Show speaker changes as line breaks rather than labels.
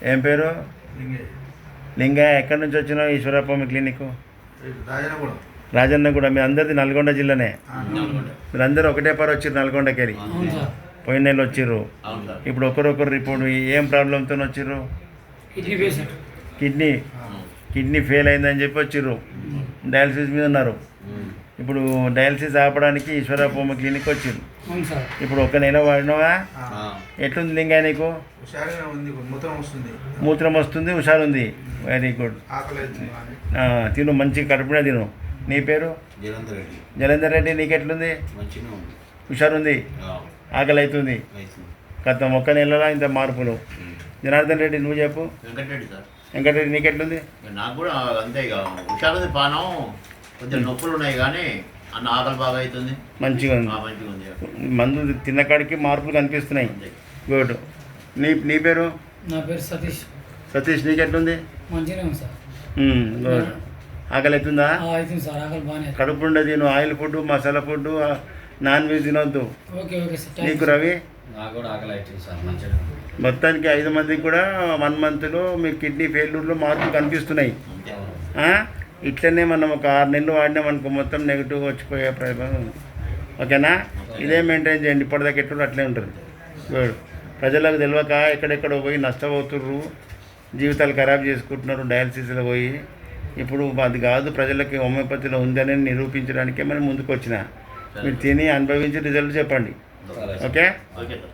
ఏం పేరు?
లింగే
లింగయ్య. ఎక్కడి నుంచి వచ్చినావు ఈశ్వరప్ప క్లినిక్?
రాజనగూడెం.
రాజన్న కూడా. మీ అందరిది నల్గొండ జిల్లానే.
నల్గొండ.
మీరందరూ ఒకటే పారు వచ్చారు నల్గొండకి వెళ్ళి.
అవును సార్.
పోయిన నెలలు వచ్చిర్రు.
అవును సార్.
ఇప్పుడు ఒకరొకరు రిపోర్ట్ ఏం ప్రాబ్లంతో వచ్చిర్రు?
Kidney patient.
Kidney kidney fail అయిందని చెప్పి వచ్చిర్రు. డయాలసిస్ మీద ఉన్నారు. ఇప్పుడు డయాలసిస్ ఆపడానికి ఈశ్వరప్ప క్లినిక్ వచ్చిర్రు.
అవును సార్.
ఇప్పుడు ఒక నెల వాడినవా? ఎట్లుంది లింగయ్య నీకు?
హుషారుగా ఉంది, మూత్రం వస్తుంది,
మూత్రం వస్తుంది, హుషారుంది. Very good.
ఆకలి అవుతుంది బాగానే.
తిను, మంచి కడుపునే తిను. నీ పేరు?
జలంధర్ రెడ్డి.
జలంధర్ రెడ్డి. నీకెట్లుంది?
మంచిగా ఉంది.
హుషారుంది, ఆకలి అవుతుంది. గత ఒక్క నెలలో ఇంత మార్పులు. జనార్దన్ రెడ్డి నువ్వు చెప్పు.
వెంకటరెడ్డి సార్.
వెంకటరెడ్డి నీకెట్లుంది?
ఇక నాకు కూడా అంతే. ఇక హుషారుంది, పానం కొంచెం నొప్పులు ఉన్నాయి కానీ అన్న ఆకలి బాగా అవుతుంది.
మంచిగా ఉంది.
మంచిగా ఉంది.
మందు తిన్న కాడికి మార్పులు కనిపిస్తున్నాయి.
అంతే.
గుడ్. నీ పేరు?
నా పేరు సతీష్.
సతీష్. నీకెట్లుంది?
మంచిగానే ఉంది సార్.
గుడ్. ఆకలి అవుతుందా?
అవుతుంది సార్, ఆకలి బాగానే.
కడుపు ఉండే తిను. Oil food, masala food, non veg తినొద్దు.
Okay okay sir.
నీకు రవి?
నాకు కూడా ఆకలి అవుతుంది సార్. మంచిగా
మొత్తానికి 5 మందికి కూడా 1 మంత్లో మీ కిడ్నీ ఫెయిల్యూర్లో మార్పులు కనిపిస్తున్నాయి.
అంతే.
ఇట్లనే మనం ఒక 6 నెలలు వాడినామనుకో మొత్తం నెగిటివ్ వచ్చిపోయే ప్రయత్నం ఉంది. ఓకేనా? ఇదే మెయింటైన్ చేయండి. ఇప్పటిదాకా ఎట్లా అట్లే ఉంటుంది. గుడ్. ప్రజలకు తెలియక ఎక్కడెక్కడో పోయి నష్టపోతుర్రు, జీవితాలు ఖరాబ్ చేసుకుంటున్నారు డయాలసిస్లో పోయి. ఇప్పుడు అది కాదు, ప్రజలకి హోమియోపతిలో ఉందని నిరూపించడానికే మనం ముందుకు వచ్చిన. మీరు తిని అనుభవించి రిజల్ట్ చెప్పండి. ఓకే?
Okay sir.